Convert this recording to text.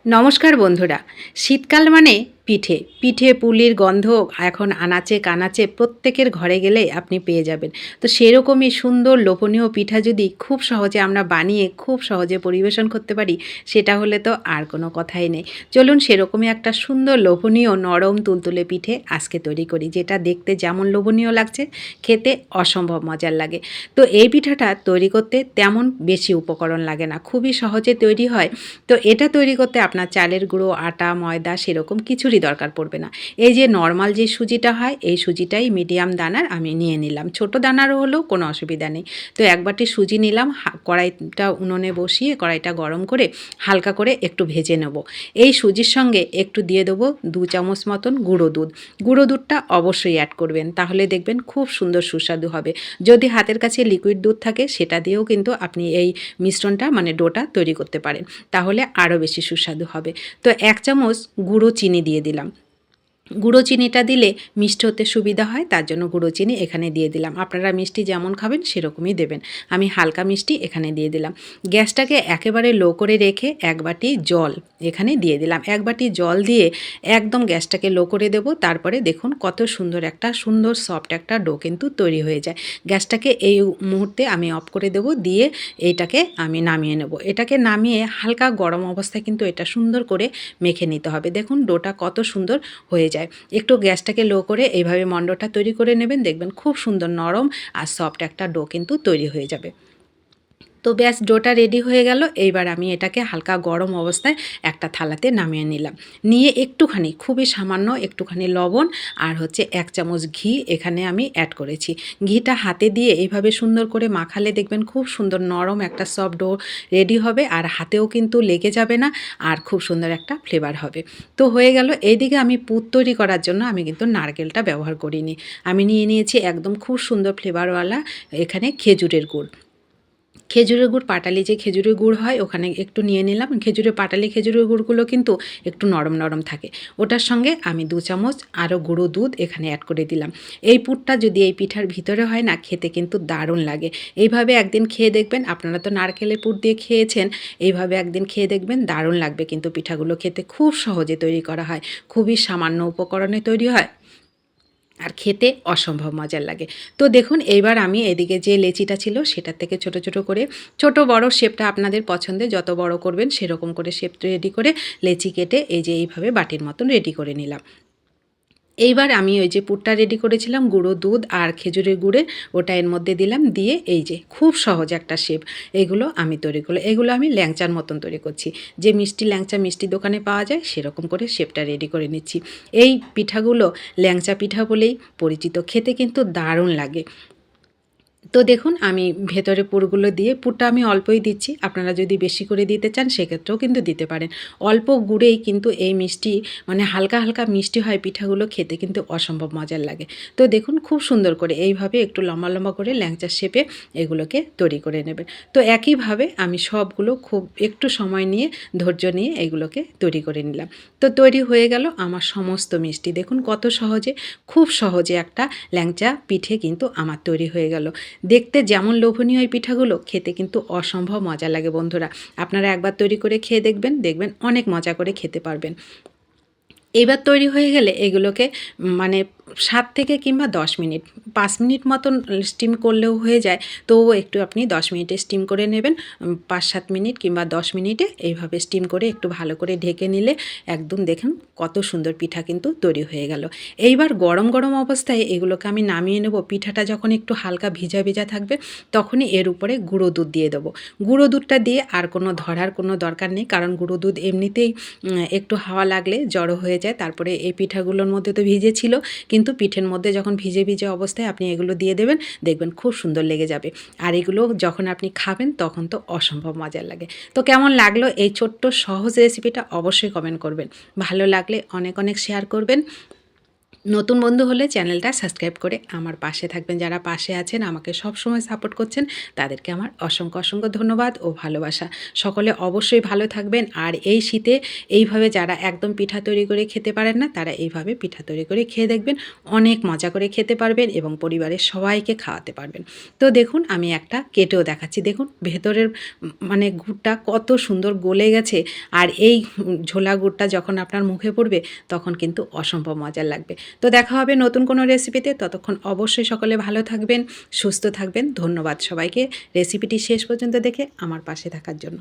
নমস্কার বন্ধুরা। শীতকাল মানে পিঠে পিঠে পুলির গন্ধ এখন আনাচে কানাচে প্রত্যেকের ঘরে গেলেই আপনি পেয়ে যাবেন। তো সেরকমই সুন্দর লোভনীয় পিঠা যদি খুব সহজে আমরা বানিয়ে খুব সহজে পরিবেশন করতে পারি, সেটা হলে তো আর কোনো কথাই নেই। চলুন সেরকমই একটা সুন্দর লোভনীয় নরম তুলতুলে পিঠে আজকে তৈরি করি, যেটা দেখতে যেমন লোভনীয় লাগছে খেতে অসম্ভব মজার লাগে। তো এই পিঠাটা তৈরি করতে তেমন বেশি উপকরণ লাগে না, খুবই সহজে তৈরি হয়। তো এটা তৈরি করতে আপনার চালের গুঁড়ো, আটা, ময়দা সেরকম কিছুরই দরকার পড়বে না। এই যে নর্মাল যে সুজিটা হয়, এই সুজিটাই মিডিয়াম দানার আমি নিয়ে নিলাম। ছোট দানারও হলেও কোনো অসুবিধা নেই। তো এক বাটি সুজি নিলাম, কড়াইটা উনুনে বসিয়ে কড়াইটা গরম করে হালকা করে একটু ভেজে নেব। এই সুজির সঙ্গে একটু দিয়ে দেবো 2 চামচ মতন গুঁড়ো দুধ। গুঁড়ো দুধটা অবশ্যই অ্যাড করবেন, তাহলে দেখবেন খুব সুন্দর সুস্বাদু হবে। যদি হাতের কাছে লিকুইড দুধ থাকে সেটা দিয়েও কিন্তু আপনি এই মিশ্রণটা মানে ডোটা তৈরি করতে পারেন, তাহলে আরও বেশি সুস্বাদু হবে। তো 1 চামচ গুঁড়ো চিনি দিয়ে দিলাম। গুঁড়ো চিনিটা দিলে মিষ্টি হতে সুবিধা হয়, তার জন্য গুঁড়ো চিনি এখানে দিয়ে দিলাম। আপনারা মিষ্টি যেমন খাবেন সেরকমই দেবেন। আমি হালকা মিষ্টি এখানে দিয়ে দিলাম। গ্যাসটাকে একেবারে লো করে রেখে 1 বাটি জল এখানে দিয়ে দিলাম। 1 বাটি জল দিয়ে একদম গ্যাসটাকে লো করে দেব। তারপরে দেখুন কত সুন্দর একটা সুন্দর সফট একটা ডো কিন্তু তৈরি হয়ে যায়। গ্যাসটাকে এই মুহূর্তে আমি অফ করে দেব, দিয়ে এইটাকে আমি নামিয়ে নেব। এটাকে নামিয়ে হালকা গরম অবস্থায় কিন্তু এটা সুন্দর করে মেখে নিতে হবে। দেখুন ডোটা কত সুন্দর হয়ে যায়। একটু গ্যাসটাকে লো করে এইভাবে মণ্ডটা তৈরি করে নেবেন, দেখবেন খুব সুন্দর নরম আর সফট একটা ডো কিন্তু তৈরি হয়ে যাবে। তো ব্যাস ডোটা রেডি হয়ে গেল। এইবার আমি এটাকে হালকা গরম অবস্থায় একটা থালাতে নামিয়ে নিলাম। নিয়ে একটুখানি, খুবই সামান্য একটুখানি লবণ আর হচ্ছে 1 চামচ ঘি এখানে আমি অ্যাড করেছি। ঘিটা হাতে দিয়ে এইভাবে সুন্দর করে মাখালে দেখবেন খুব সুন্দর নরম একটা সফট ডো রেডি হবে, আর হাতেও কিন্তু লেগে যাবে না, আর খুব সুন্দর একটা ফ্লেভার হবে। তো হয়ে গেল। এইদিকে আমি পুর তৈরি করার জন্য আমি কিন্তু নারকেলটা ব্যবহার করিনি। আমি নিয়ে নিয়েছি একদম খুব সুন্দর ফ্লেভারওয়ালা এখানে খেজুরের গুড়। খেজুরের গুড়, পাটালি যে খেজুরের গুড় হয় ওখানে একটু নিয়ে নিলাম। পাটালি খেজুরের গুড়গুলো কিন্তু একটু নরম নরম থাকে। ওটার সঙ্গে আমি 2 চামচ আরও গুঁড়ো দুধ এখানে অ্যাড করে দিলাম। এই পুরটা যদি এই পিঠার ভিতরে হয় না, খেতে কিন্তু দারুণ লাগে। এইভাবে একদিন খেয়ে দেখবেন। আপনারা তো নারকেলের পুর দিয়ে খেয়েছেন, এইভাবে একদিন খেয়ে দেখবেন, দারুণ লাগবে। কিন্তু পিঠাগুলো খেতে খুব সহজে তৈরি করা হয়, খুবই সামান্য উপকরণে তৈরি হয়, আর খেতে অসম্ভব মজার লাগে। তো দেখুন এইবার আমি এদিকে যে লেচিটা ছিল সেটার থেকে ছোট ছোট করে, ছোট বড় শেপটা আপনাদের পছন্দে, যত বড় করবেন সেরকম করে শেপ রেডি করে লেচি কেটে এই যে এইভাবে বাটির মতন রেডি করে নিলাম। এইবার আমি ওই যে পুরটা রেডি করেছিলাম গুঁড়ো দুধ আর খেজুরের গুড়ের, ওটা এর মধ্যে দিলাম, দিয়ে এই যে খুব সহজ একটা শেপ এগুলো আমি তৈরি করলাম। এগুলো আমি ল্যাংচার মতন তৈরি করছি, যে মিষ্টি ল্যাংচা মিষ্টি দোকানে পাওয়া যায় সেরকম করে শেপটা রেডি করে নিচ্ছি। এই পিঠাগুলো ল্যাংচা পিঠা বলেই পরিচিত, খেতে কিন্তু দারুণ লাগে। তো দেখুন আমি ভেতরে পুরগুলো দিয়ে, পুরটা আমি অল্পই দিচ্ছি, আপনারা যদি বেশি করে দিতে চান সেক্ষেত্রেও কিন্তু দিতে পারেন। অল্প গুড়েই কিন্তু এই মিষ্টি মানে হালকা হালকা মিষ্টি হয় পিঠাগুলো, খেতে কিন্তু অসম্ভব মজার লাগে। তো দেখুন খুব সুন্দর করে এইভাবে একটু লম্বা লম্বা করে ল্যাংচার শেপে এগুলোকে তৈরি করে নেবেন। তো একইভাবে আমি সবগুলো খুব একটু সময় নিয়ে, ধৈর্য নিয়ে এগুলোকে তৈরি করে নিলাম। তো তৈরি হয়ে গেল আমার সমস্ত মিষ্টি। দেখুন কত সহজে, খুব সহজে একটা ল্যাংচা পিঠে কিন্তু আমার তৈরি হয়ে গেল। দেখতে যেমন লোভনীয় এই পিঠাগুলো, খেতে কিন্তু অসম্ভব মজা লাগে বন্ধুরা। আপনারা একবার তৈরি করে খেয়ে দেখবেন, দেখবেন অনেক মজা করে খেতে পারবেন। এবার তৈরি হয়ে গেলে এগুলোকে মানে 7 থেকে কিংবা 10 মিনিট, 5 মিনিট মতন স্টিম করলেও হয়ে যায়। তো একটু আপনি 10 মিনিটে স্টিম করে নেবেন। 5-7 মিনিট কিংবা 10 মিনিটে এইভাবে স্টিম করে একটু ভালো করে ঢেকে নিলে একদম দেখুন কত সুন্দর পিঠা কিন্তু তৈরি হয়ে গেল। এইবার গরম গরম অবস্থায় এগুলোকে আমি নামিয়ে নেব। পিঠাটা যখন একটু হালকা ভিজা ভিজা থাকবে তখনই এর উপরে গুঁড়ো দুধ দিয়ে দেবো। গুঁড়ো দুধটা দিয়ে আর কোনো ধরার কোনো দরকার নেই, কারণ গুঁড়ো দুধ এমনিতেই একটু হাওয়া লাগলে জড়ো হয়ে যায়। তারপরে এই পিঠাগুলোর মধ্যে তো ভিজে ছিল, কিন্তু পিঠের মধ্যে যখন ভিজে ভিজে অবস্থায় আপনি এগুলো দিয়ে দেবেন, দেখবেন খুব সুন্দর লেগে যাবে। আর এগুলো যখন আপনি খাবেন তখন তো অসম্ভব মজার লাগে। তো কেমন লাগলো এই ছোট্ট সহজ রেসিপিটা অবশ্যই কমেন্ট করবেন। ভালো লাগলে অনেক অনেক শেয়ার করবেন। নতুন বন্ধু হলে চ্যানেলটা সাবস্ক্রাইব করে আমার পাশে থাকবেন। যারা পাশে আছেন, আমাকে সবসময় সাপোর্ট করছেন, তাদেরকে আমার অসংখ্য অসংখ্য ধন্যবাদ ও ভালোবাসা। সকলে অবশ্যই ভালো থাকবেন। আর এই শীতে এইভাবে যারা একদম পিঠা তৈরি করে খেতে পারেন না, তারা এইভাবে পিঠা তৈরি করে খেয়ে দেখবেন। অনেক মজা করে খেতে পারবেন এবং পরিবারের সবাইকে খাওয়াতে পারবেন। তো দেখুন, আমি একটা কেটেও দেখাচ্ছি। দেখুন ভেতরের মানে গুড়টা কত সুন্দর গলে গেছে। আর এই ঝোলা গুড়টা যখন আপনার মুখে পড়বে, তখন কিন্তু অসম্ভব মজার লাগবে। তো দেখা হবে নতুন কোনো রেসিপিতে। ততক্ষণ অবশ্যই সকলে ভালো থাকবেন, সুস্থ থাকবেন। ধন্যবাদ সবাইকে রেসিপিটি শেষ পর্যন্ত দেখে আমার পাশে থাকার জন্য।